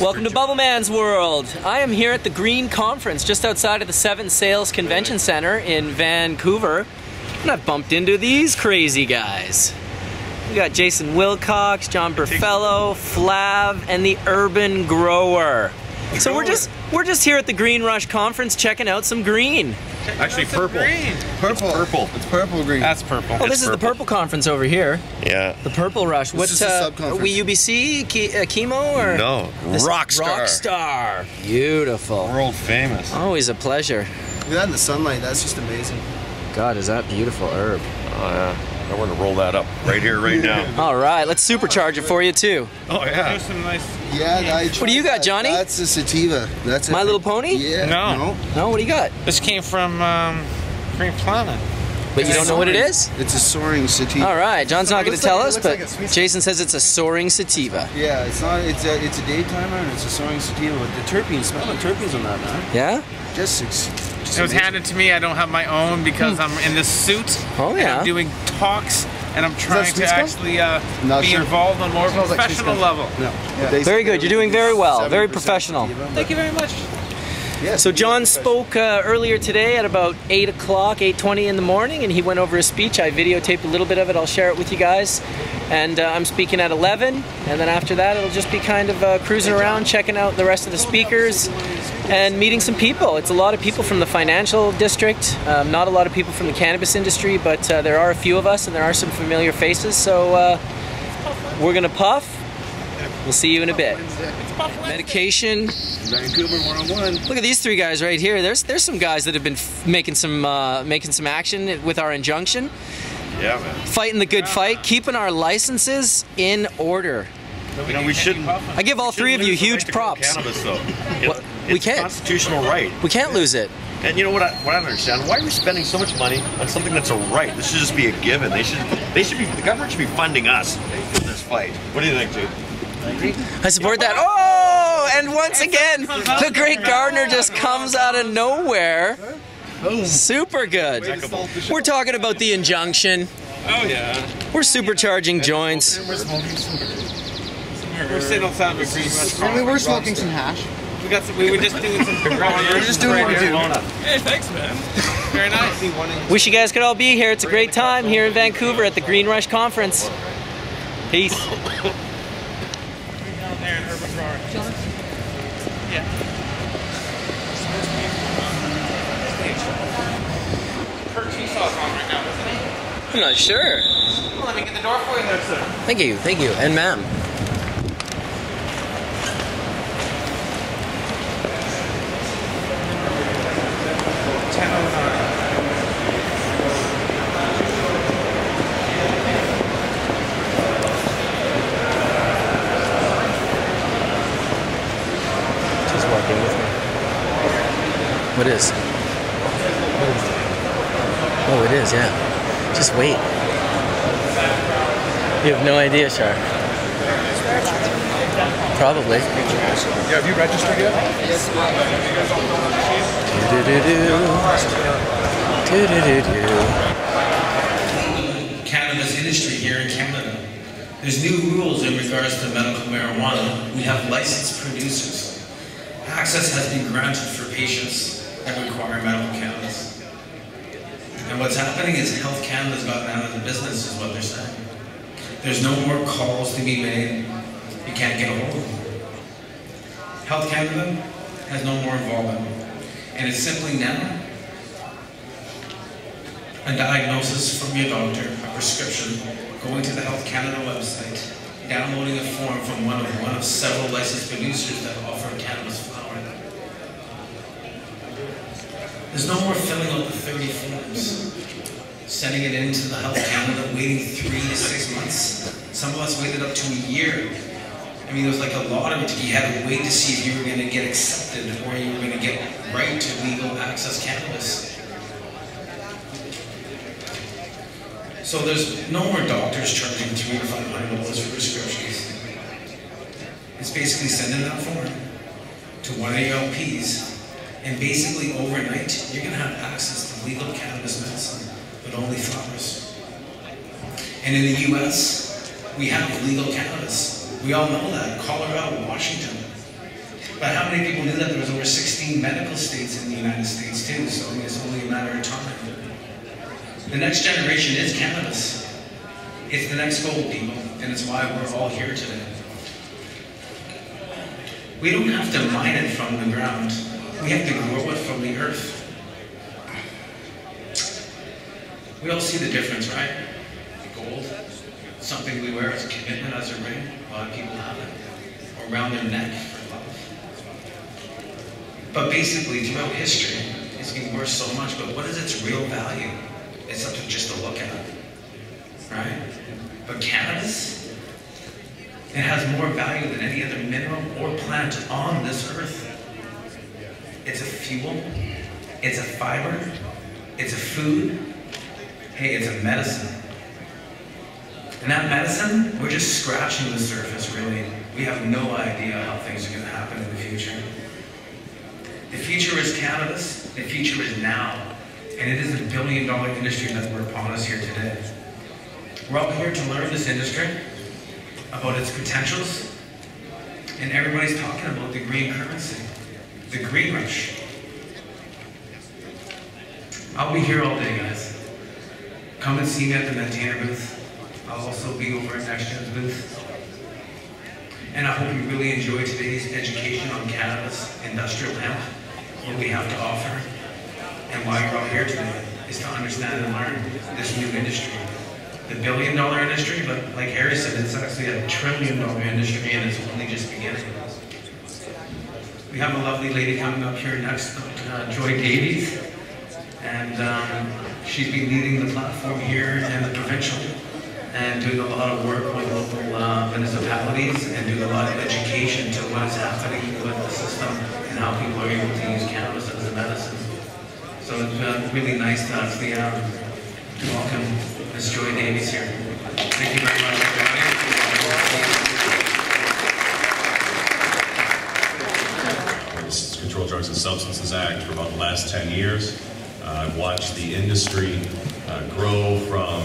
Welcome to Bubbleman's World. I am here at the Green Conference just outside of the Seven Sails Convention Center in Vancouver, and I've bumped into these crazy guys. We got Jason Wilcox, John Burfello, Flav, and the Urban Grower. So we're just here at the Green Rush Conference checking out some green. Actually, purple. Purple. Purple. It's purple green. That's purple. Oh, this is the Purple Conference over here. Yeah. The Purple Rush. What's are we UBC? Chemo or? No. Rockstar. Rockstar. Beautiful. World famous. Always a pleasure. Look at that in the sunlight. That's just amazing. God, is that beautiful herb. Oh yeah. I want to roll that up right here, right now. All right, let's supercharge it for you too. Oh yeah. There's some nice. Yeah. What do you got, Johnny? That's a sativa. That's My Little Pony? Yeah. No. No, what do you got? This came from Green Planet. But you don't know what it is? It's a soaring sativa. All right, John's not going to tell us, looks but like a sweet- Jason says it's a soaring sativa. Yeah, it's not. It's a daytimer and it's a soaring sativa with the terpenes. Smell the terpenes on that, man. Yeah? Just It was amazing. handed to me. I don't have my own because I'm in this suit. Oh, And yeah. I'm doing talks, and I'm trying to sweet smell? actually Not be sure. involved on more Smells like sweet professional smell. level. No. Very good. You're doing very well. Very 70% professional. sativa, but- Thank you very much. Yeah, So John spoke earlier today at about 8 o'clock, 8:20 in the morning, and he went over his speech. I videotaped a little bit of it. I'll share it with you guys. And I'm speaking at 11, and then after that it'll just be kind of cruising around, checking out the rest of the speakers, and meeting some people. It's a lot of people from the financial district, not a lot of people from the cannabis industry, but there are a few of us, and there are some familiar faces. So we're gonna puff. We'll see you in a bit. Medication. Vancouver 101. Look at these three guys right here. There's some guys that have been making some action with our injunction, Yeah, man. fighting the good fight, keeping our licenses in order. You know, we shouldn't. I give all three of you huge props. Cannabis, though. You know, What? We it's can't. a constitutional right. We can't lose it. And you know what I don't understand? Why are we spending so much money on something that's a right? This should just be a given. The government should be funding us for this fight. What do you think, dude? I support that. Oh, and once again, the great gardener just comes out of nowhere. Super good. We're talking about the injunction. Oh yeah. We're supercharging joints. We're sitting outside of a Green Rush. We were smoking some hash. We were just doing some. We're just doing what we do. Hey, thanks, man. Very nice. Wish you guys could all be here. It's a great time here in Vancouver at the Green Rush Conference. Peace. There in Urban Grower. Yeah. Kurt Cheesaw's on right now, isn't he? I'm not sure. Well, let me get the door for you there, sir. Thank you, and ma'am. Just walk in with me. What is? Oh, it is, yeah. Just wait. You have no idea, Shar. Probably. Yeah, have you registered yet? Cannabis industry here in Canada. There's new rules in regards to medical marijuana. We have licensed producers. Access has been granted for patients that require medical cannabis. And what's happening is Health Canada's gotten out of the business, is what they're saying. There's no more calls to be made. You can't get a hold of them. Health Canada has no more involvement. And it's simply now a diagnosis from your doctor, a prescription, going to the Health Canada website, downloading a form from one of several licensed producers that offer cannabis flower. There's no more filling out the 30 forms, sending it into the Health Canada, waiting 3 to 6 months. Some of us waited up to a year. I mean, it was like a lottery. You had to wait to see if you were going to get accepted or you were going to get right to legal access cannabis. So there's no more doctors charging $300 to $500 for prescriptions. It's basically sending that form to one of your LPs, and basically overnight, you're gonna have access to legal cannabis medicine, but only flowers. And in the US, we have legal cannabis. We all know that, Colorado, Washington. But how many people knew that there was over 16 medical states in the United States too, so it's only a matter of time. The next generation is cannabis. It's the next gold, people, and it's why we're all here today. We don't have to mine it from the ground. We have to grow it from the earth. We all see the difference, right? Gold, something we wear as a commitment, as a ring. A lot of people have it. Or around their neck for love. But basically, throughout history, it's been worth so much, but what is its real value? It's something just to look at, right? But cannabis, it has more value than any other mineral or plant on this earth. It's a fuel, it's a fiber, it's a food, hey, it's a medicine. And that medicine, we're just scratching the surface, really. We have no idea how things are going to happen in the future. The future is cannabis, the future is now. And it is a billion-dollar industry that we're upon us here today. We're all here to learn this industry, about its potentials, and everybody's talking about the green currency, the green rush. I'll be here all day, guys. Come and see me at the Maintainer booth. I'll also be over at NextGen's booth. And I hope you really enjoy today's education on cannabis, industrial hemp, what we have to offer. And why you're all here today is to understand and learn this new industry. The billion-dollar industry, but like Harry said, it's actually a trillion-dollar industry, and it's only just beginning. We have a lovely lady coming up here next, Joy Davies, and she's been leading the platform here and the provincial, and doing a lot of work with local municipalities, and doing a lot of education to what is happening with the system and how people are able to use cannabis as a medicine. So it's really nice to actually welcome Ms. Joy Davies here. Thank you very much for coming. This is Controlled Drugs and Substances Act for about the last 10 years. I've watched the industry grow from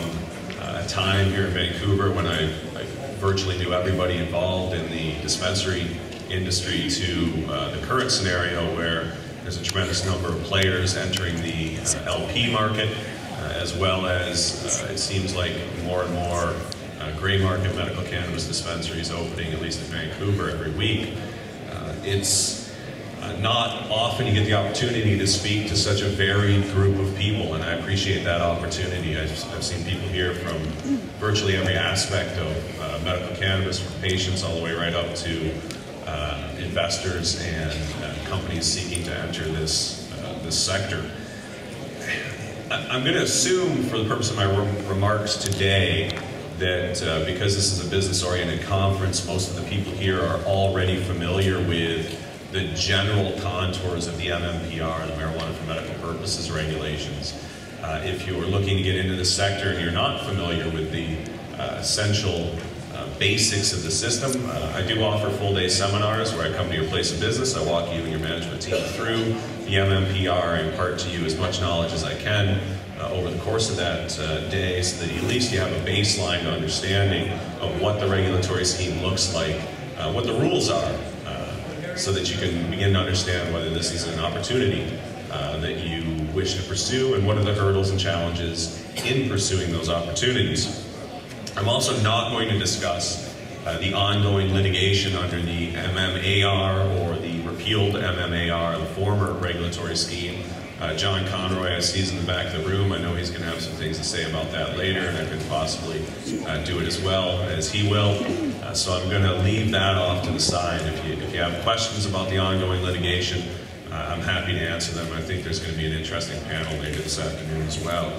a time here in Vancouver when I virtually knew everybody involved in the dispensary industry to the current scenario where there's a tremendous number of players entering the LP market, as well as it seems like more and more gray market medical cannabis dispensaries opening, at least in Vancouver, every week. It's not often you get the opportunity to speak to such a varied group of people, and I appreciate that opportunity. I've seen people here from virtually every aspect of medical cannabis, from patients all the way right up to investors and companies seeking to enter this sector. I'm going to assume, for the purpose of my remarks today, that because this is a business-oriented conference, most of the people here are already familiar with the general contours of the MMPR, the Marijuana for Medical Purposes regulations. If you're looking to get into the sector and you're not familiar with the essential basics of the system, I do offer full-day seminars where I come to your place of business. I walk you and your management team through the MMPR, impart to you as much knowledge as I can over the course of that day, so that at least you have a baseline understanding of what the regulatory scheme looks like, what the rules are, so that you can begin to understand whether this is an opportunity that you wish to pursue, and what are the hurdles and challenges in pursuing those opportunities. I'm also not going to discuss the ongoing litigation under the MMAR or the repealed MMAR, the former regulatory scheme. John Conroy, I see he's in the back of the room. I know he's going to have some things to say about that later, and I could possibly do it as well as he will. So I'm going to leave that off to the side. If you have questions about the ongoing litigation, I'm happy to answer them. I think there's going to be an interesting panel later this afternoon as well.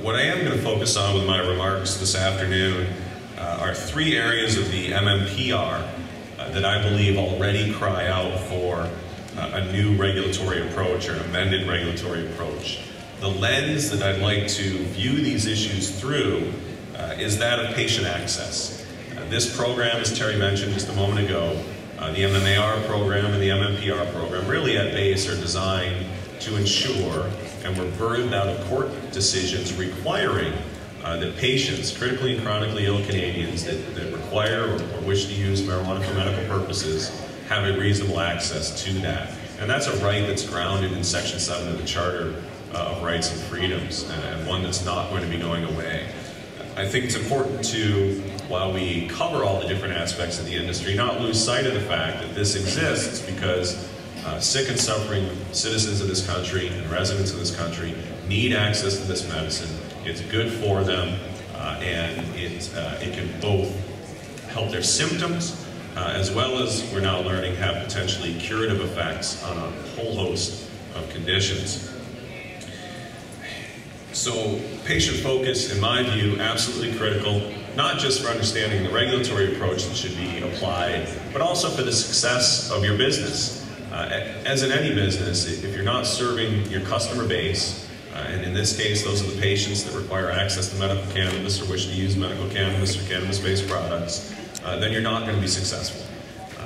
What I am going to focus on with my remarks this afternoon are three areas of the MMPR that I believe already cry out for a new regulatory approach or an amended regulatory approach. The lens that I'd like to view these issues through is that of patient access. This program, as Terry mentioned just a moment ago, the MMAR program and the MMPR program really at base are designed to ensure, and were birthed out of court decisions requiring that patients, critically and chronically ill Canadians that require or wish to use marijuana for medical purposes, have a reasonable access to that. And that's a right that's grounded in Section 7 of the Charter of Rights and Freedoms, and one that's not going to be going away. I think it's important to, while we cover all the different aspects of the industry, not lose sight of the fact that this exists because sick and suffering citizens of this country and residents of this country need access to this medicine. It's good for them, and it can both help their symptoms, as well as, we're now learning, have potentially curative effects on a whole host of conditions. So patient focus, in my view, absolutely critical, not just for understanding the regulatory approach that should be applied, but also for the success of your business. As in any business, if you're not serving your customer base, and in this case, those are the patients that require access to medical cannabis or wish to use medical cannabis or cannabis-based products, then you're not going to be successful.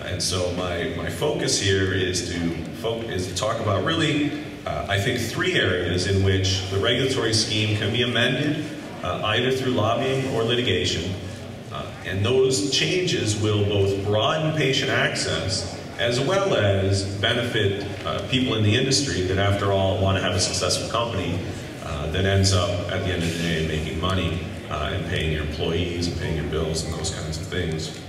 And so my focus here is to talk about really, I think, three areas in which the regulatory scheme can be amended, either through lobbying or litigation. And those changes will both broaden patient access as well as benefit people in the industry that, after all, want to have a successful company that ends up, at the end of the day, making money and paying your employees and paying your bills and those kinds of things.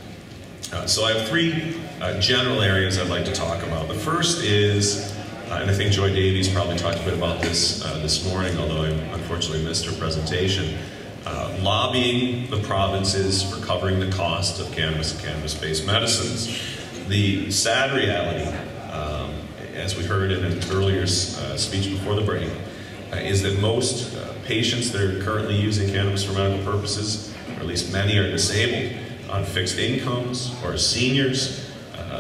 So I have three general areas I'd like to talk about. The first is, and I think Joy Davies probably talked a bit about this this morning, although I unfortunately missed her presentation, lobbying the provinces for covering the cost of cannabis and cannabis-based medicines. The sad reality, as we heard in an earlier speech before the break, is that most patients that are currently using cannabis for medical purposes, or at least many, are disabled, on fixed incomes, or seniors.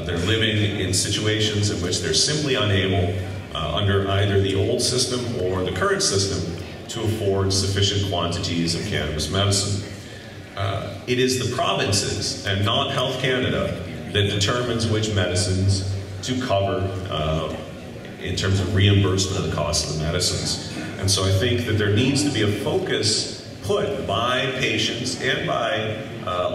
They're living in situations in which they're simply unable, under either the old system or the current system, to afford sufficient quantities of cannabis medicine. It is the provinces, and not Health Canada, that determines which medicines to cover in terms of reimbursement of the cost of the medicines. And so I think that there needs to be a focus put by patients and by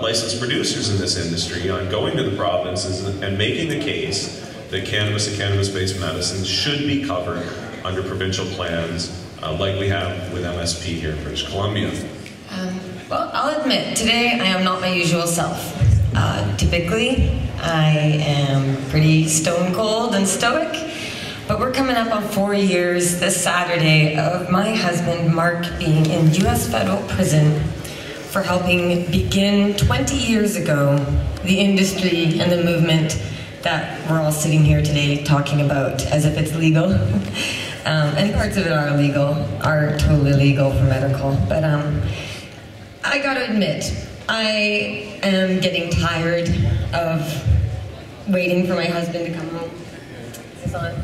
licensed producers in this industry on going to the provinces and making the case that cannabis and cannabis-based medicines should be covered under provincial plans like we have with MSP here in British Columbia. Well, I'll admit, today I am not my usual self. Typically, I am pretty stone cold and stoic, but we're coming up on 4 years this Saturday of my husband, Mark, being in US federal prison for helping begin 20 years ago the industry and the movement that we're all sitting here today talking about as if it's legal. And parts of it are illegal, are totally legal for medical. But I gotta admit, I am getting tired of waiting for my husband to come home. Is this on?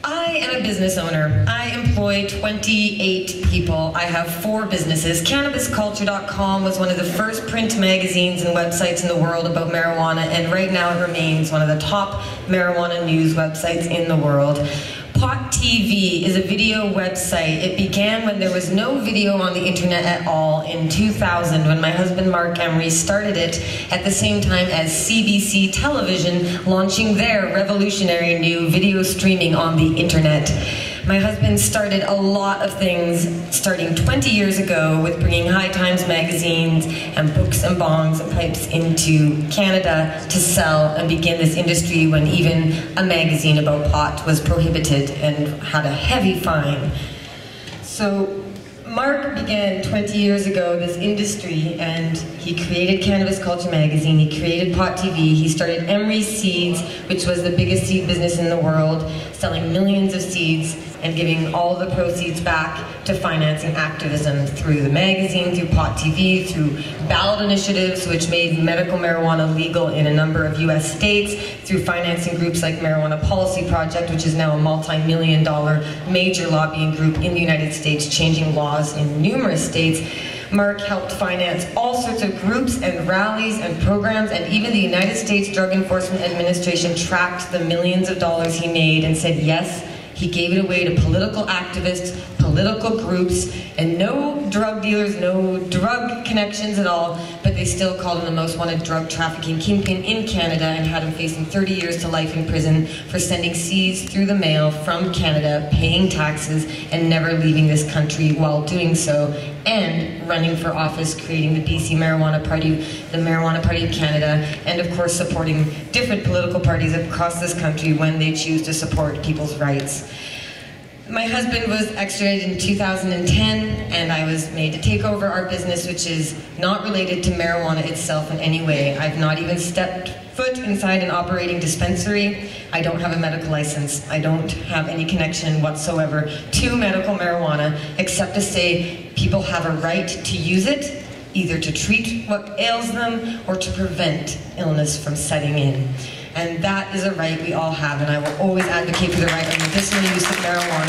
I am a business owner. I employ 28 people. I have 4 businesses. CannabisCulture.com was one of the first print magazines and websites in the world about marijuana, and right now it remains one of the top marijuana news websites in the world. Pot TV is a video website. It began when there was no video on the internet at all in 2000, when my husband Mark Emery started it at the same time as CBC Television, launching their revolutionary new video streaming on the internet. My husband started a lot of things starting 20 years ago with bringing High Times magazines and books and bongs and pipes into Canada to sell and begin this industry when even a magazine about pot was prohibited and had a heavy fine. So Mark began 20 years ago this industry, and he created Cannabis Culture magazine, he created Pot TV, he started Emery Seeds, which was the biggest seed business in the world, selling millions of seeds and giving all the proceeds back to financing activism through the magazine, through Pot TV, through ballot initiatives which made medical marijuana legal in a number of US states, through financing groups like Marijuana Policy Project, which is now a multi-million-dollar major lobbying group in the United States, changing laws in numerous states. Mark helped finance all sorts of groups and rallies and programs, and even the United States Drug Enforcement Administration tracked the millions of dollars he made and said yes, he gave it away to political activists, political groups, and no drug dealers, no drug connections at all, but they still called him the most wanted drug trafficking kingpin in Canada and had him facing 30 years to life in prison for sending seeds through the mail from Canada, paying taxes, and never leaving this country while doing so, and running for office, creating the BC Marijuana Party, the Marijuana Party of Canada, and of course supporting different political parties across this country when they choose to support people's rights. My husband was extradited in 2010, and I was made to take over our business, which is not related to marijuana itself in any way. I've not even stepped foot inside an operating dispensary. I don't have a medical license. I don't have any connection whatsoever to medical marijuana, except to say people have a right to use it, either to treat what ails them or to prevent illness from setting in. And that is a right we all have, and I will always advocate for the right of medicinal use of marijuana,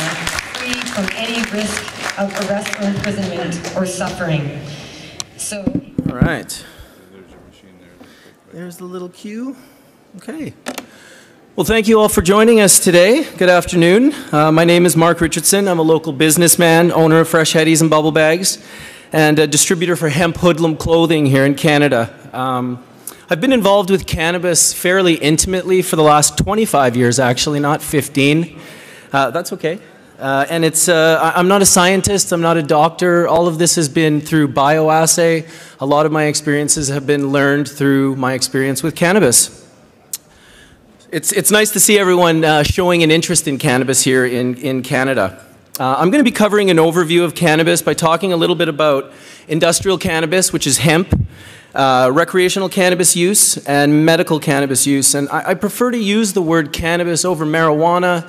free from any risk of arrest or imprisonment or suffering. So. All right. There's the little cue. Okay. Well, thank you all for joining us today. Good afternoon. My name is Mark Richardson. I'm a local businessman, owner of Fresh Headies and Bubble Bags, and a distributor for Hemp Hoodlum clothing here in Canada. I've been involved with cannabis fairly intimately for the last 25 years, actually, not 15. That's okay. And I'm not a scientist, I'm not a doctor. All of this has been through bioassay. A lot of my experiences have been learned through my experience with cannabis. It's nice to see everyone showing an interest in cannabis here in Canada. I'm going to be covering an overview of cannabis by talking a little bit about industrial cannabis, which is hemp, recreational cannabis use, and medical cannabis use. And I prefer to use the word cannabis over marijuana,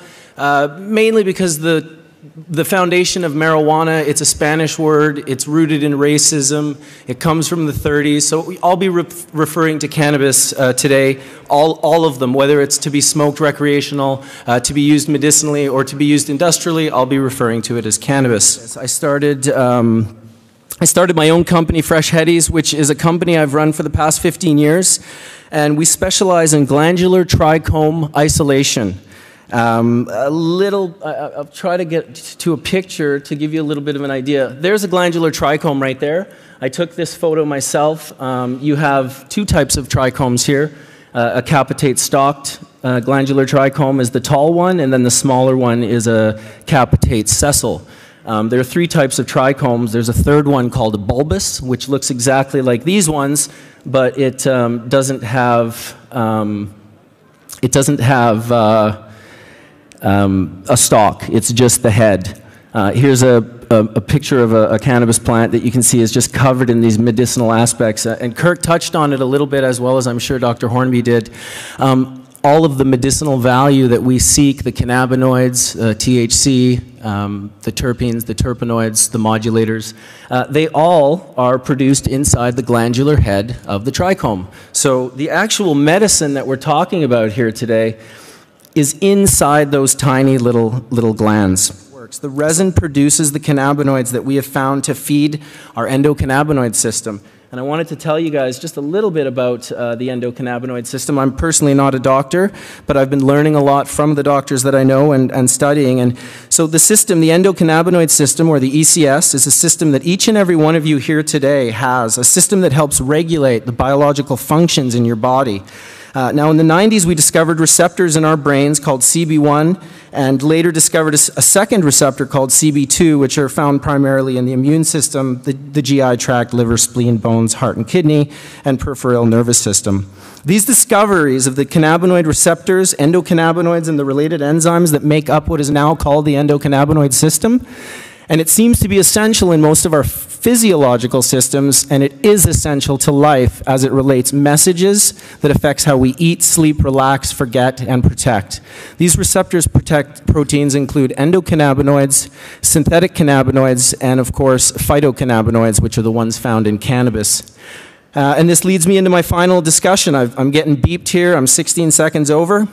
mainly because the foundation of marijuana, it's a Spanish word, it's rooted in racism, it comes from the 30s, so I'll be referring to cannabis today, all of them, whether it's to be smoked recreational, to be used medicinally, or to be used industrially, I'll be referring to it as cannabis. I started my own company, Fresh Headies, which is a company I've run for the past 15 years, and we specialize in glandular trichome isolation. I'll try to get to a picture to give you a little bit of an idea. There's a glandular trichome right there. I took this photo myself. You have two types of trichomes here. A capitate stalked glandular trichome is the tall one, and then the smaller one is a capitate sessile. There are three types of trichomes. There's a third one called a bulbous, which looks exactly like these ones, but it doesn't have a stalk. It's just the head. Here's a picture of a cannabis plant that you can see is just covered in these medicinal aspects. And Kirk touched on it a little bit, as well as I'm sure Dr. Hornby did. All of the medicinal value that we seek, the cannabinoids, THC, the terpenes, the terpenoids, the modulators, they all are produced inside the glandular head of the trichome. So the actual medicine that we're talking about here today is inside those tiny little glands. The resin produces the cannabinoids that we have found to feed our endocannabinoid system. And I wanted to tell you guys just a little bit about the endocannabinoid system. I'm personally not a doctor, but I've been learning a lot from the doctors that I know and studying. And so the system, the endocannabinoid system, or the ECS, is a system that each and every one of you here today has, a system that helps regulate the biological functions in your body. Now in the 90s we discovered receptors in our brains called CB1, and later discovered a second receptor called CB2, which are found primarily in the immune system, the GI tract, liver, spleen, bones, heart and kidney, and peripheral nervous system. These discoveries of the cannabinoid receptors, endocannabinoids, and the related enzymes that make up what is now called the endocannabinoid system, And it seems to be essential in most of our physiological systems, and it is essential to life as it relates messages that affects how we eat, sleep, relax, forget, and protect. These receptors protect proteins include endocannabinoids, synthetic cannabinoids, and of course phytocannabinoids, which are the ones found in cannabis. And this leads me into my final discussion. I'm getting beeped here. I'm 16 seconds over.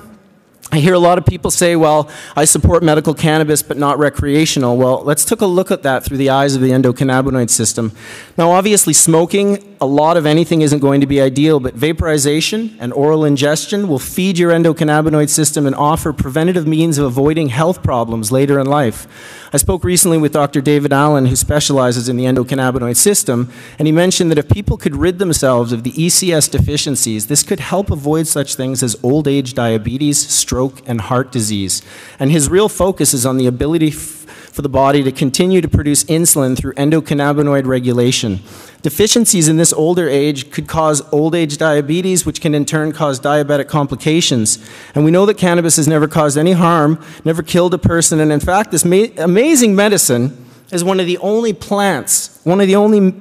I hear a lot of people say, well, I support medical cannabis but not recreational. Well, let's take a look at that through the eyes of the endocannabinoid system. Now, obviously, smoking a lot of anything isn't going to be ideal, but vaporization and oral ingestion will feed your endocannabinoid system and offer preventative means of avoiding health problems later in life. I spoke recently with Dr. David Allen, who specializes in the endocannabinoid system, and he mentioned that if people could rid themselves of the ECS deficiencies, this could help avoid such things as old age diabetes, stroke, and heart disease. And his real focus is on the ability for the body to continue to produce insulin through endocannabinoid regulation. Deficiencies in this older age could cause old age diabetes, which can in turn cause diabetic complications. And we know that cannabis has never caused any harm, never killed a person, and in fact, this amazing medicine is one of the only plants, one of the only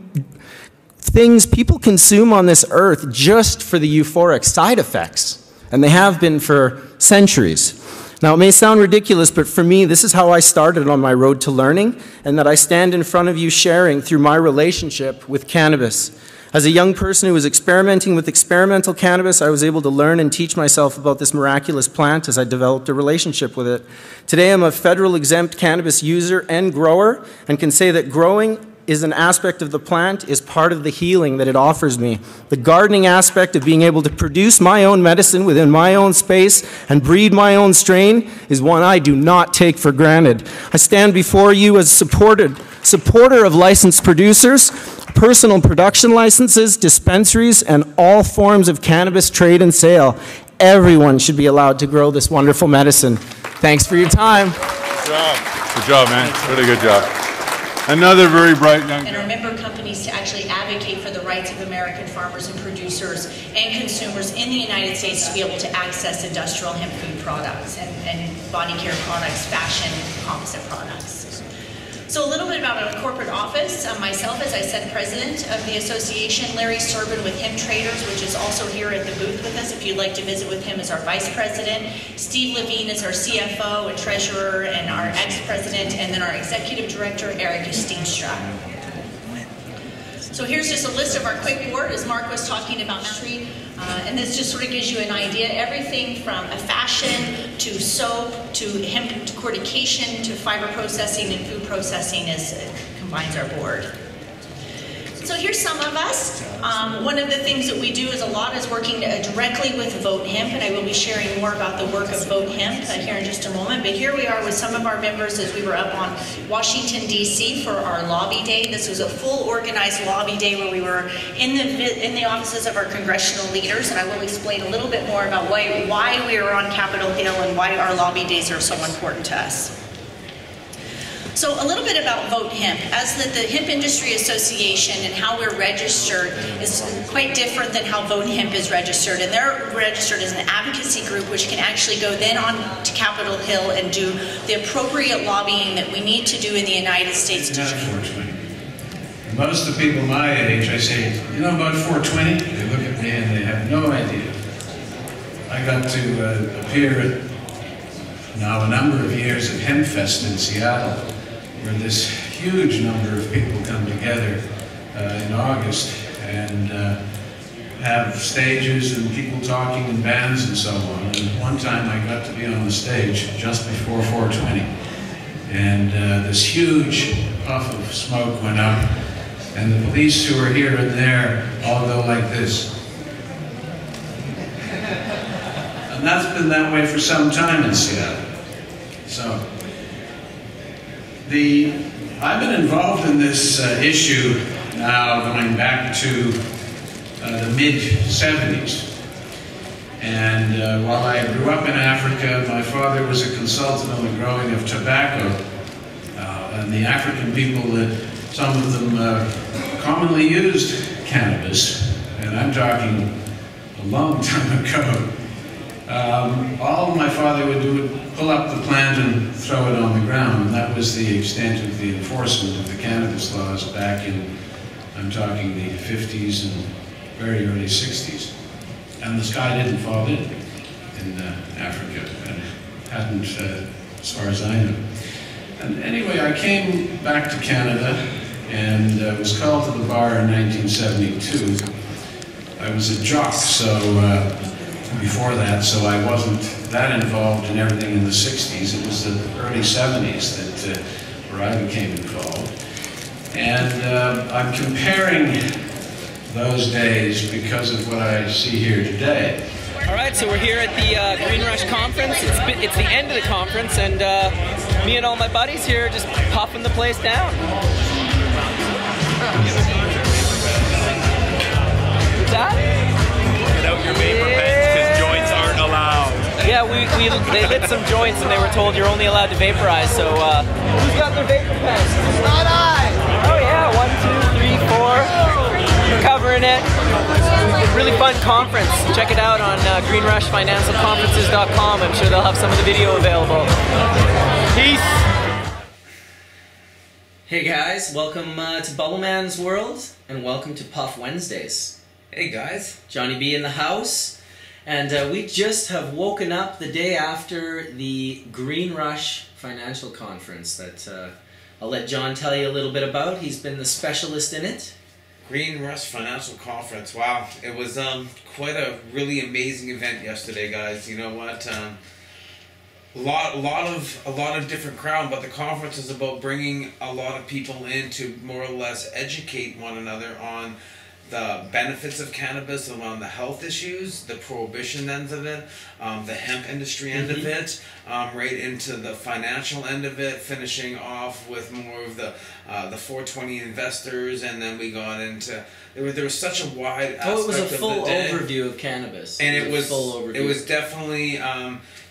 things people consume on this earth just for the euphoric side effects. And they have been for centuries. Now, it may sound ridiculous, but for me, this is how I started on my road to learning, and that I stand in front of you sharing through my relationship with cannabis. As a young person who was experimenting with experimental cannabis, I was able to learn and teach myself about this miraculous plant as I developed a relationship with it. Today, I'm a federal exempt cannabis user and grower, and can say that growing is an aspect of the plant, is part of the healing that it offers me. The gardening aspect of being able to produce my own medicine within my own space and breed my own strain is one I do not take for granted. I stand before you as supporter of licensed producers, personal production licenses, dispensaries, and all forms of cannabis trade and sale. Everyone should be allowed to grow this wonderful medicine. Thanks for your time. Good job. Good job, man. Really good job. Another very bright young girl. And our member companies to actually advocate for the rights of American farmers and producers and consumers in the United States to be able to access industrial hemp food products and body care products, fashion, composite products. So a little bit about our corporate office. Myself, as I said, president of the association. Larry Serban with Hemp Traders, which is also here at the booth with us if you'd like to visit with him, as our vice president. Steve Levine is our CFO and treasurer and our ex-president, and then our executive director, Eric Steenstra. So here's just a list of our quick board, as Mark was talking about industry, and this just sort of gives you an idea. Everything from a fashion to soap to hemp decortication to fiber processing and food processing combines our board. So here's some of us. One of the things that we do is a lot is working directly with Vote Hemp, and I will be sharing more about the work of Vote Hemp here in just a moment. But here we are with some of our members as we were up on Washington, D.C. for our lobby day. This was a full organized lobby day where we were in the offices of our congressional leaders, and I will explain a little bit more about why we are on Capitol Hill and why our lobby days are so important to us. So a little bit about Vote Hemp. As the Hemp Industry Association and how we're registered is quite different than how Vote Hemp is registered. And they're registered as an advocacy group which can actually go then on to Capitol Hill and do the appropriate lobbying that we need to do in the United States. Unfortunately. Most of the people my age, I say, you know about 420? They look at me and they have no idea. I got to appear at now a number of years at Hemp Fest in Seattle, where this huge number of people come together in August and have stages and people talking and bands and so on. And one time I got to be on the stage just before 420. And this huge puff of smoke went up, and the police who were here and there all go like this. And that's been that way for some time in Seattle. So, I've been involved in this issue now going back to the mid-70s. And while I grew up in Africa, my father was a consultant on the growing of tobacco. And the African people, some of them commonly used cannabis. And I'm talking a long time ago. all my father would do would pull up the plant and throw it on the ground, and that was the extent of the enforcement of the cannabis laws back in, I'm talking the 50s and very early 60s. And the sky didn't fall in Africa, and hadn't as far as I know. And anyway, I came back to Canada and was called to the bar in 1972. I was a jock, so before that, so I wasn't that involved in everything in the 60s. It was the early 70s that where I became involved. And I'm comparing those days because of what I see here today. All right, so we're here at the Green Rush conference. It's the end of the conference, and me and all my buddies here are just puffing the place down. What's that? Get out your vapor pens because joints aren't allowed. Yeah, they lit some joints and they were told you're only allowed to vaporize. So who's got their vapor pens? Not I. Oh yeah, 1, 2, 3, 4. Covering it. Really fun conference. Check it out on greenrushfinancialconferences.com. I'm sure they'll have some of the video available. Peace. Hey guys, welcome to Bubbleman's World, and welcome to Puff Wednesdays. Hey guys. Johnny B in the house, and we just have woken up the day after the Green Rush Financial Conference that I'll let John tell you a little bit about. He's been the specialist in it. Green Rush Financial Conference. Wow, it was quite a really amazing event yesterday, guys. You know what? A lot of different crowd, but the conference is about bringing a lot of people in to more or less educate one another on the benefits of cannabis, around the health issues, the prohibition end of it, the hemp industry end of it, right into the financial end of it, finishing off with more of the 420 investors, and then we got into there was such a wide aspect it was a full of the day. overview of cannabis, and it was full overview. It was definitely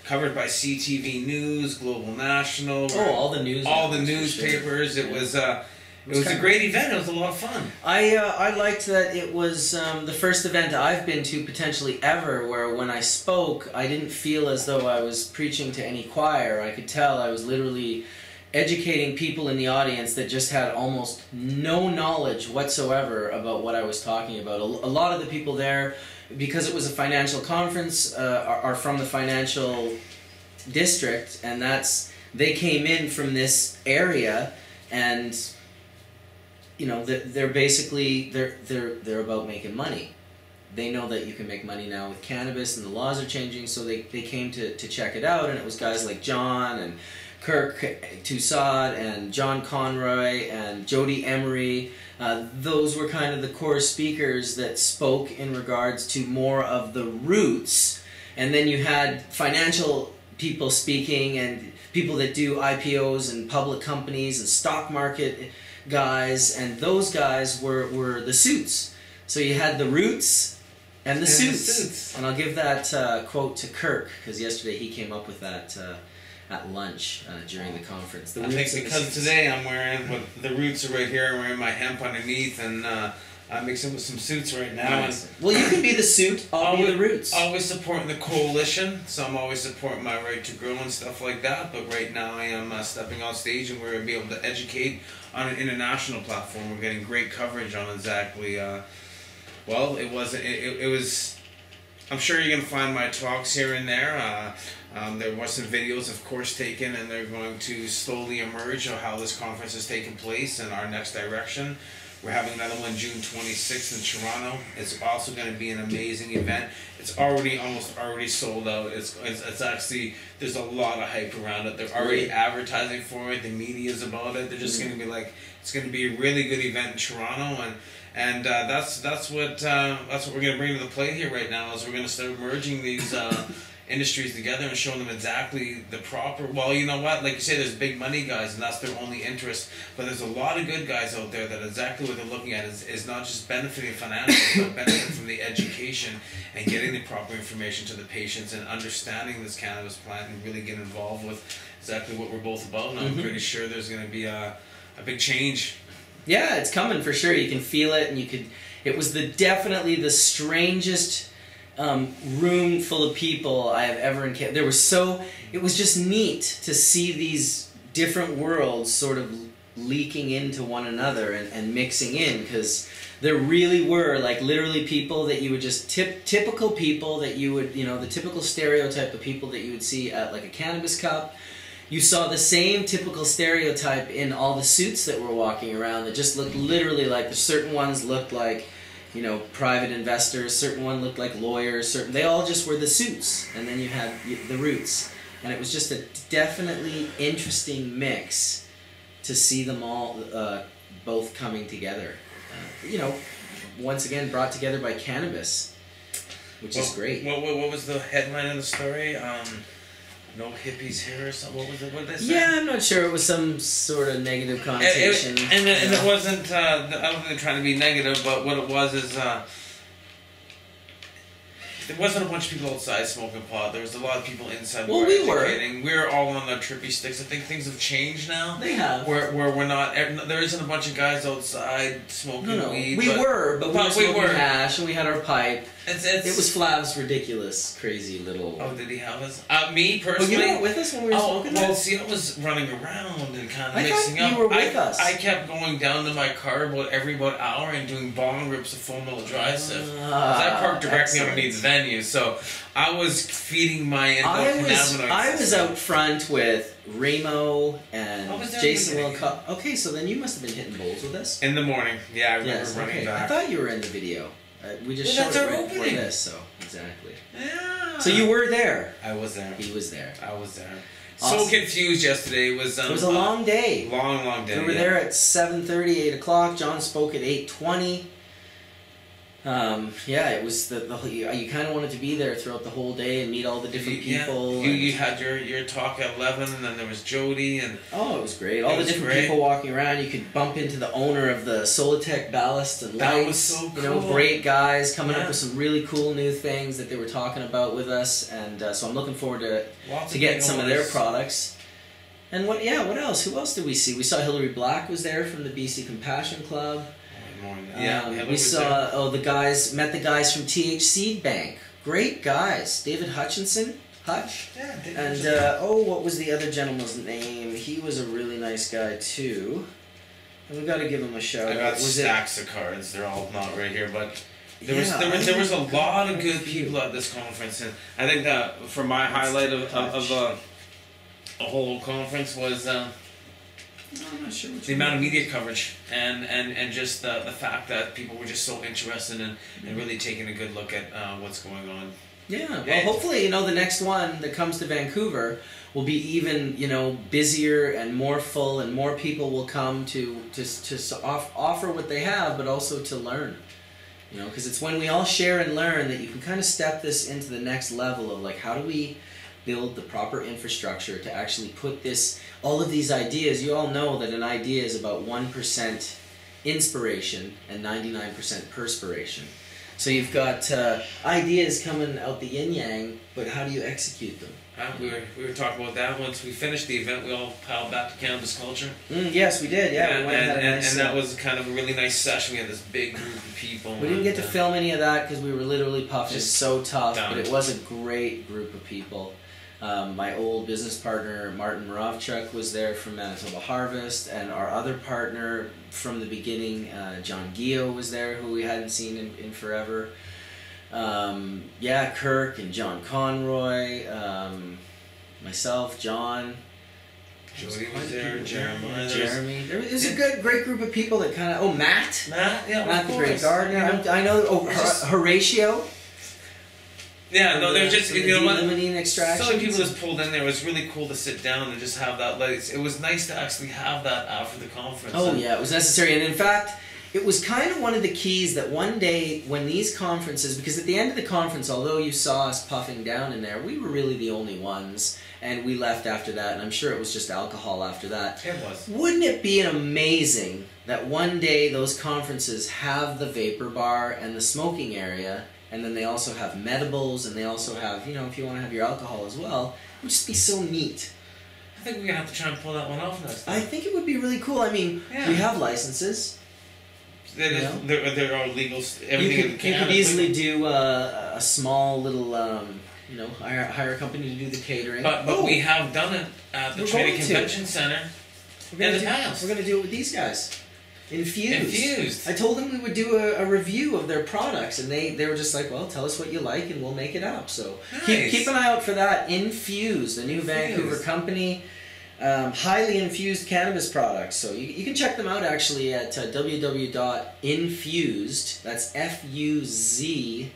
covered by CTV News, Global National, all the news, all the newspapers. Sure. It was a great event. It was a lot of fun. I liked that it was the first event I've been to potentially ever where when I spoke, I didn't feel as though I was preaching to any choir. I could tell I was literally educating people in the audience that just had almost no knowledge whatsoever about what I was talking about. A lot of the people there, because it was a financial conference, are from the financial district, and they came in from this area, and you know, they're basically they're about making money. They know that you can make money now with cannabis, and the laws are changing, so they came to check it out. And it was guys like John and Kirk Toussaint and John Conroy and Jody Emery. Those were kind of the core speakers that spoke in regards to more of the roots. And then you had financial people speaking, and people that do IPOs and public companies and stock market guys, and those guys were the suits. So you had the roots and the suits. And I'll give that quote to Kirk, because yesterday he came up with that at lunch during the conference. I think because today I'm wearing, the roots are right here, I'm wearing my hemp underneath, and I'm mixing with some suits right now. Nice. Well, you can be the suit, I'll be the roots. Always supporting the coalition, so I'm always supporting my right to grow and stuff like that, but right now I am stepping on stage, and we're going to be able to educate on an international platform. We're getting great coverage on exactly, well, it was, I'm sure you're going to find my talks here and there. There were some videos, of course, taken, and they're going to slowly emerge of how this conference has taken place and our next direction. We're having another one June 26th in Toronto. It's also going to be an amazing event. It's almost already sold out. It's actually, there's a lot of hype around it. They're already advertising for it. The media's about it. They're just going to be like, it's going to be a really good event in Toronto, and that's what we're going to bring to the plate here right now. Is we're going to start merging these industries together and showing them exactly the proper, well, you know what, like you say, there's big money guys and that's their only interest, but there's a lot of good guys out there that exactly what they're looking at is not just benefiting financially, but benefiting from the education and getting the proper information to the patients and understanding this cannabis plant and really get involved with exactly what we're both about. And I'm pretty sure there's going to be a big change. Yeah, it's coming for sure. You can feel it, and it was definitely the strangest room full of people I have ever encountered. It was just neat to see these different worlds sort of leaking into one another and mixing in, because there really were like literally people that you would just typical people that you would, the typical stereotype of people that you would see at like a cannabis cup. You saw the same typical stereotype in all the suits that were walking around that just looked literally like, certain ones looked like, private investors, certain one looked like lawyers, they all just were the suits, and then you had the roots. And it was just a definitely interesting mix to see them all both coming together. Once again brought together by cannabis, which is great. What was the headline of the story? No hippies here or something? What was it? What did they say? Yeah, I'm not sure. It was some sort of negative connotation. And it wasn't, I don't think they're trying to be negative, but what it was is, there wasn't a bunch of people outside smoking pot. There was a lot of people inside. Well, we were. We're all on the trippy sticks. I think things have changed now. They have. Where we're not. There isn't a bunch of guys outside smoking weed. We were smoking hash, and we had our pipe. It was Flav's ridiculous, crazy little... Oh, did he have us? Me, personally... Oh, you weren't with us when we were smoking? Well, see, I was running around and kind of mixing up. You were with us. I kept going down to my car every hour and doing bong rips of 4-mil dry sip. I parked directly underneath the venue, so I was feeding my endocannabinoids. I was out front with Remo and Jason Wilcox. Okay, so then you must have been hitting bowls with us? In the morning, yeah, I remember running back. I thought you were in the video. We just showed it right before this, so exactly. Yeah. So you were there. I was there. He was there. I was there. Awesome. So confused yesterday. It was a long day. Long day. We were there at 7:30, 8 o'clock. John spoke at 8:20. It was you kind of wanted to be there throughout the whole day and meet all the different people. You had your talk at 11, and then there was Jody and it was great. All the different people walking around. You could bump into the owner of the Solitech Ballast and Lights. That was so cool. Great guys coming up with some really cool new things that they were talking about with us, and so I'm looking forward to getting some of their products. And what else? Who else did we see? We saw Hillary Black was there from the BC Compassion Club. We saw met the guys from THC Bank. Great guys. David Hutchinson. Hutch. Yeah, and what was the other gentleman's name? He was a really nice guy too. And we got to give him a shout. I got stacks of cards. They're all not right here, but there was a lot of good people at this conference, and I think that for my highlight of the whole conference was. I'm not sure the amount of media coverage and just the fact that people were just so interested in really taking a good look at what's going on. Yeah, well, hopefully, the next one that comes to Vancouver will be even, busier and more full, and more people will come to offer what they have, but also to learn. Because it's when we all share and learn that you can kind of step this into the next level of like, how do we build the proper infrastructure to actually put all of these ideas. You all know that an idea is about 1% inspiration and 99% perspiration. So you've got ideas coming out the yin-yang, but how do you execute them? We were talking about that once we finished the event. We all piled back to Cannabis Culture. Yes, we did. Yeah, we went and had a nice, and that was kind of a really nice session. We had this big group of people. We didn't get to film any of that because we were literally puffed. Just so tough, but it was a great group of people. My old business partner, Martin Moravchuk, was there from Manitoba Harvest, and our other partner from the beginning, John Gio, was there, who we hadn't seen in forever. Kirk and John Conroy, myself, John. Jody was there, Jeremy. There was a great group of people that kind of... Matt, Matt the great gardener. I know, Horatio. Yeah, no, they're just, you know what? So many people just pulled in there. It was really cool to sit down and just have that. It was nice to actually have that after the conference. It was necessary. And in fact, it was kind of one of the keys that one day when these conferences, because at the end of the conference, although you saw us puffing down in there, we were really the only ones, and we left after that, and I'm sure it was just alcohol after that. It was. Wouldn't it be amazing that one day those conferences have the vapor bar and the smoking area, and then they also have medibles, and they also have, if you want to have your alcohol as well, it would just be so neat. I think we're going to have to try and pull that one off next time. I think it would be really cool. I mean, we have licenses. There are legal. You could easily do a small little, hire a company to do the catering. But we have done it at the Trade Convention Center in the past. We're going to do it with these guys. Infused. I told them we would do a review of their products, and they were just like, well, tell us what you like, and we'll make it up. So keep an eye out for that. Infused, the new Vancouver company. Highly infused cannabis products. So you can check them out actually at www.infused, that's F-U-Z-E-D,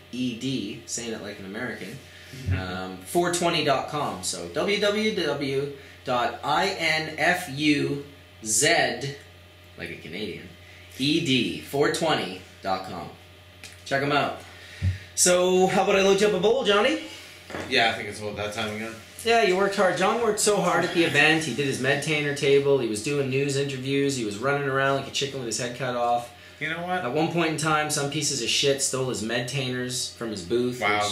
saying it like an American, 420.com. So www.infuz, like a Canadian, ed420.com. Check them out. So how about I load you up a bowl, Johnny? Yeah, I think it's about that time again. Yeah, you worked hard. John worked so hard at the event. He did his medtainer table. He was doing news interviews. He was running around like a chicken with his head cut off. You know what? At one point in time, some pieces of shit stole his medtainers from his booth. Wow,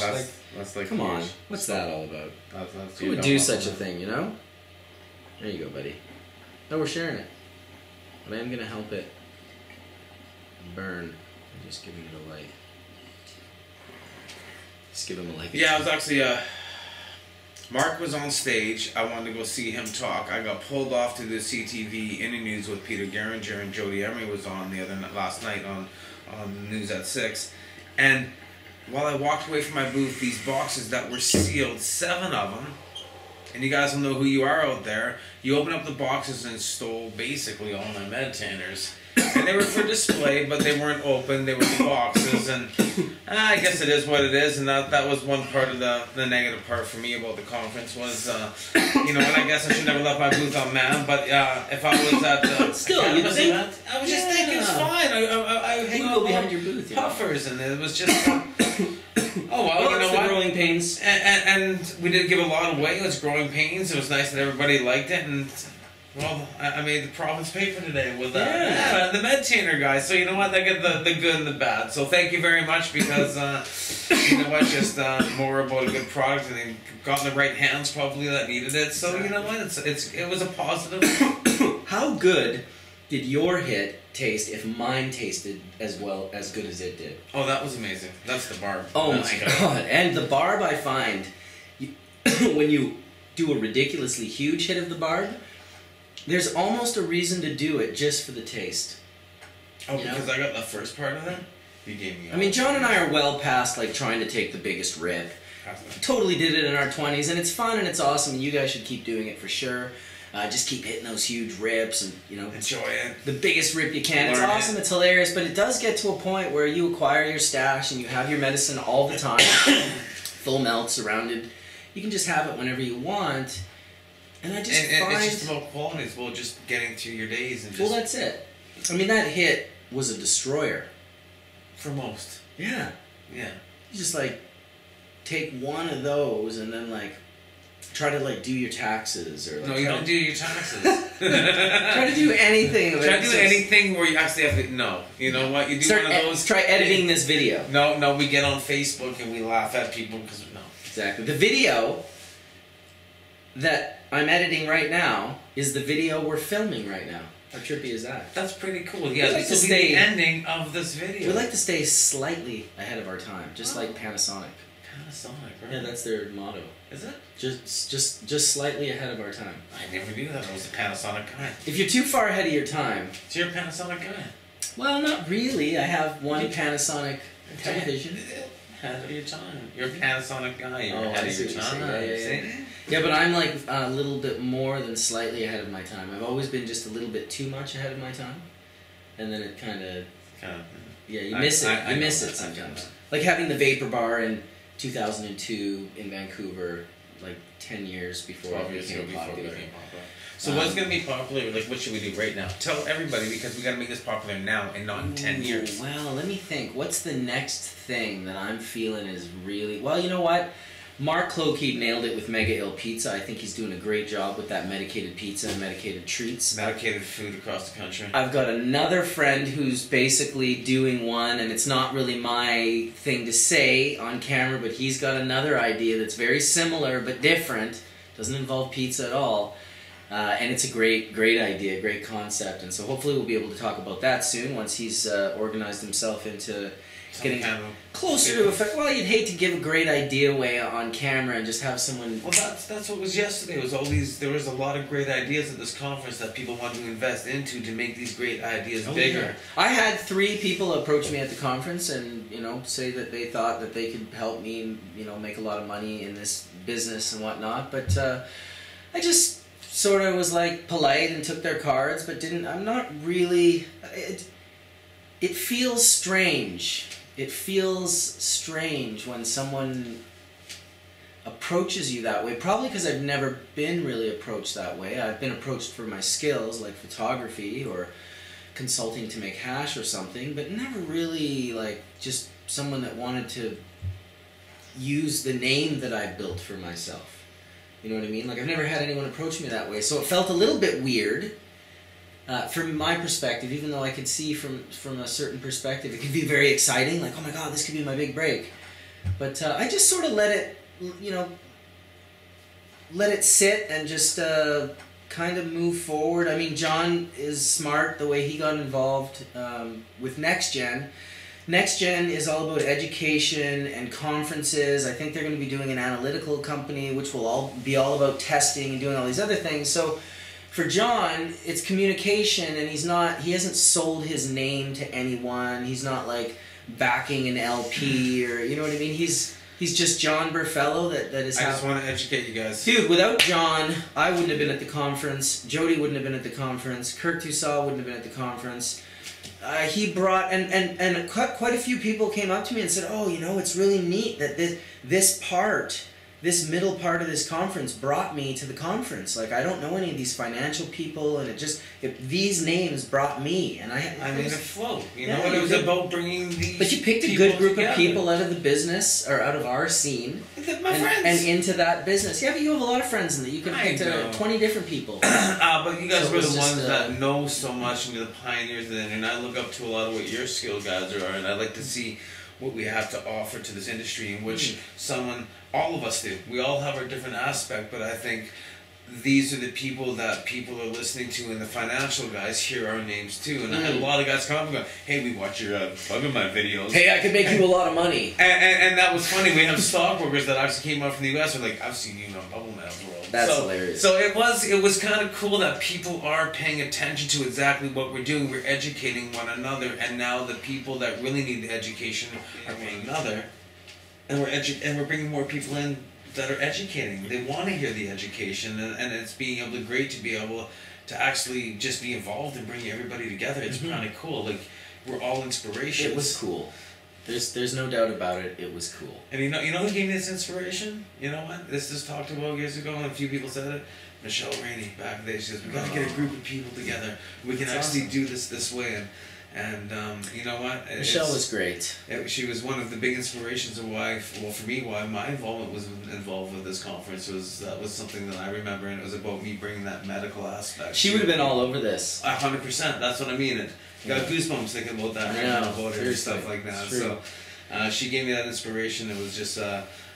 that's like come huge. on, what's that all about? That's Who would do such a thing, you know? There you go, buddy. No, we're sharing it. But I am going to help it burn. I'm just giving it a light. Just give him a light. Yeah, I was actually, Mark was on stage. I wanted to go see him talk. I got pulled off to the CTV Indie News with Peter Geringer, and Jody Emery was on last night on News at 6. And while I walked away from my booth, these boxes that were sealed, 7 of them, and you guys will know who you are out there, you open up the boxes and stole basically all my medtainers. And they were for display, but they weren't open. They were boxes, and I guess it is what it is. And that was one part of the negative part for me about the conference was, and I guess I should never left my booth on man. But if I was at the still, cannabis event, I was just thinking it's fine. I hang out behind your booth, puffers, and it was just. Oh well, you know the what? Growing pains, and we did give a lot away. It was growing pains. It was nice that everybody liked it, and. Well, I made the province paper today with the medtainer guy. So you know what? They get the good and the bad. So thank you very much because you know what? Just more about a good product and they got in the right hands probably that needed it. So you know what? It was a positive. How good did your hit taste if mine tasted as good as it did? Oh, that was amazing. That's the barb. Oh my god! And the barb, I find when you do a ridiculously huge hit of the barb. There's almost a reason to do it just for the taste. Oh, because I got the first part of that? You gave me. I mean, John and I are well past like trying to take the biggest rip. Totally did it in our 20s, and it's fun and it's awesome. And you guys should keep doing it for sure. Just keep hitting those huge rips and enjoy it. The biggest rip you can. It's awesome. It's hilarious, but it does get to a point where you acquire your stash and you have your medicine all the time, full melt, surrounded. You can just have it whenever you want. And I just find... it's just about quality. It's about just getting through your days and just... Well, that's it. I mean, that hit was a destroyer. For most. Yeah. Yeah. You just, like, take one of those and then, like, try to, like, do your taxes or... Like, no, you don't do your taxes. Try to do anything. Try to do anything where you actually have to... No. You know what? You do one of those... Try editing this video. No, we get on Facebook and we laugh at people because... No. Exactly. The video that I'm editing right now is the video we're filming right now. How trippy is that? That's pretty cool. Yeah, this will be the ending of this video. We like to stay slightly ahead of our time, just like Panasonic. Panasonic, right? Yeah, that's their motto. Is it? Just slightly ahead of our time. I never knew that I was a Panasonic guy. If you're too far ahead of your time... So you're a Panasonic guy? Well, not really. I have one Panasonic television. Ahead of your time. You're a Panasonic guy. You're ahead of your time. Yeah, but I'm like a little bit more than slightly ahead of my time. I've always been just a little bit too much ahead of my time, and then it kind of you miss it. You miss it sometimes. Like having the vapor bar in 2002 in Vancouver, like 10 years before it became popular. So what's going to be popular? Like, what should we do right now? Tell everybody, because we got to make this popular now and not in 10 years. Well, let me think. What's the next thing that I'm feeling is really... Well, you know what? Mark Clokeed nailed it with Mega Ill Pizza. I think he's doing a great job with that medicated pizza and medicated treats. Medicated food across the country. I've got another friend who's basically doing one, and it's not really my thing to say on camera, but he's got another idea that's very similar but different. Doesn't involve pizza at all. And it's a great idea, great concept, and so hopefully we'll be able to talk about that soon once he's organized himself into getting closer to effect. Well, you'd hate to give a great idea away on camera and just have someone. Well, that's what was yesterday. It was all these. There was a lot of great ideas at this conference that people want to invest into to make these great ideas bigger. Yeah. I had 3 people approach me at the conference and say that they thought that they could help me make a lot of money in this business and whatnot. But I just sort of was like polite and took their cards, but didn't. I'm not really. It feels strange. It feels strange when someone approaches you that way, probably because I've never been really approached that way. I've been approached for my skills, like photography or consulting to make hash or something, but never really like just someone that wanted to use the name that I built for myself. You know what I mean? Like, I've never had anyone approach me that way, so it felt a little bit weird. From my perspective, even though I could see from a certain perspective, it could be very exciting, like, oh my god, this could be my big break. But I just sort of let it, let it sit and just kind of move forward. I mean, John is smart the way he got involved with NextGen. NextGen is all about education and conferences. I think they're going to be doing an analytical company, which will be all about testing and doing all these other things. So for John, it's communication, and he hasn't sold his name to anyone. He's not like backing an LP or, you know what I mean? He's just John Burfello that is. I just want to educate you guys. Dude, without John, I wouldn't have been at the conference. Jody wouldn't have been at the conference. Kurt Toussaint wouldn't have been at the conference. He brought, and quite a few people came up to me and said, oh, it's really neat that this middle part of this conference brought me to the conference. Like, I don't know any of these financial people, and these names brought me, and I made it flow. It was about bringing these. But you picked a good group of people out of the business or out of our scene, my friends, and into that business. Yeah, but you have a lot of friends in that. You can pick 20 different people. But you guys were the ones that know so much, and you're the pioneers. And I look up to a lot of what your skill guys are, and I like to see what we have to offer to this industry, in which all of us do. We all have our different aspect, but I think these are the people that people are listening to, and the financial guys hear our names too. And I had a lot of guys come up and go, hey, we watch your Bubbleman videos. Hey, I could make you a lot of money. And that was funny. We have stockbrokers that actually came out from the US and were like, I've seen you on Bubbleman's world. That's hilarious. So it was kind of cool that people are paying attention to exactly what we're doing. We're educating one another, and now the people that really need the education are paying another, and we're bringing more people in that are educating. They want to hear the education, and it's great to be able to actually just be involved and bring everybody together. It's kind of cool. Like, we're all inspirations. It was cool. There's no doubt about it. It was cool. And you know who gave me this inspiration? You know what? This was talked about years ago, and a few people said it. Michelle Rainey back in the day. She says, we got to get a group of people together. We can actually do this way. And you know what? Michelle was great. She was one of the big inspirations of why my involvement was involved with this conference. That was something that I remember, and it was about me bringing that medical aspect. She would have been all over this. 100%. That's what I mean. It got goosebumps thinking about that. About her and stuff like that. So she gave me that inspiration. It was just.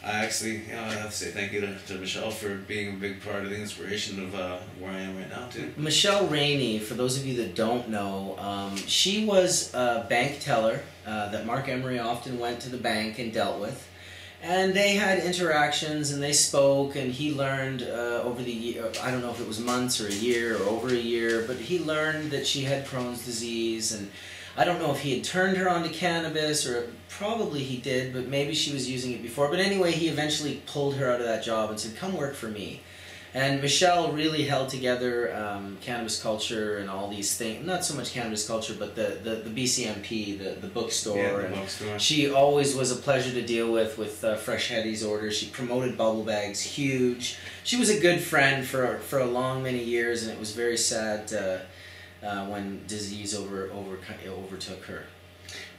I actually, I have to say thank you to Michelle for being a big part of the inspiration of where I am right now, too. Michelle Rainey, for those of you that don't know, she was a bank teller that Mark Emery often went to the bank and dealt with. And they had interactions, and they spoke, and he learned over the year, I don't know if it was months or a year or over a year, but he learned that she had Crohn's disease, and I don't know if he had turned her onto cannabis, or probably he did, but maybe she was using it before. But anyway, he eventually pulled her out of that job and said, come work for me. And Michelle really held together cannabis culture and all these things. Not so much cannabis culture, but the BCMP, the bookstore. Yeah, the bookstore. She always was a pleasure to deal with Fresh Hetty's orders. She promoted bubble bags, huge. She was a good friend for a long many years, and it was very sad when disease overtook her.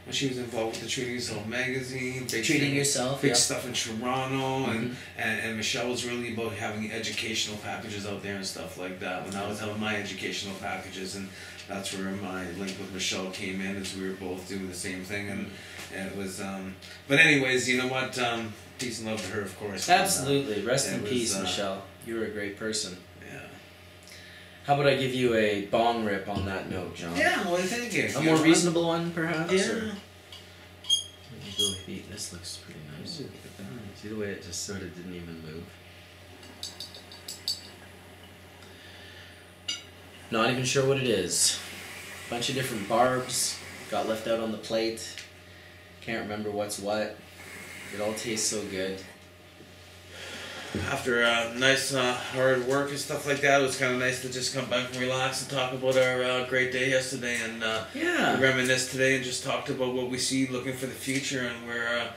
When she was involved with the Treating Yourself magazine, big stuff in Toronto, and Michelle was really about having educational packages out there and stuff like that. When I was having my educational packages, and that's where my link with Michelle came in, as we were both doing the same thing, and it was. But anyways, you know what? Peace and love to her, of course. Absolutely, rest in peace, Michelle. You were a great person. Yeah. How about I give you a bong rip on that note, John? Yeah, well, thank you. A more reasonable one, perhaps? Yeah. Or? This looks pretty nice. Look at that. See the way it just sort of didn't even move? Not even sure what it is. Bunch of different barbs got left out on the plate. Can't remember what's what. It all tastes so good. After nice hard work and stuff like that, it was kind of nice to just come back and relax and talk about our great day yesterday and reminisce today and just talked about what we see looking for the future and where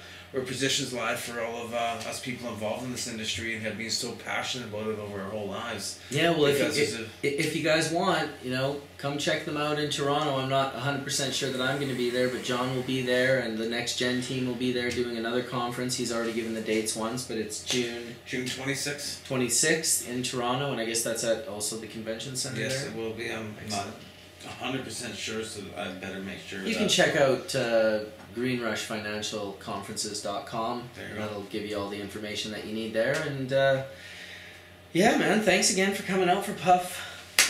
positions lie for all of us people involved in this industry and have been so passionate about it over our whole lives. Yeah, well, if you guys want, you know, come check them out in Toronto. I'm not 100% sure that I'm going to be there, but John will be there, and the Next Gen team will be there doing another conference. He's already given the dates once, but it's June 26th. 26th in Toronto, and I guess that's at also the convention center. Yes, there? it will be. I'm not 100% sure, so I better make sure. You can check out greenrushfinancialconferences.com, and that'll give you all the information that you need there. And yeah, man, thanks again for coming out for Puff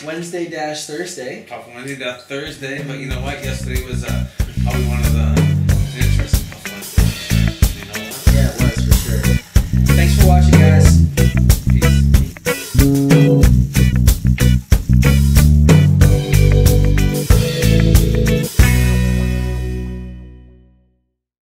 Wednesday-Thursday. Puff Wednesday-Thursday, but you know what? Yesterday was probably one of the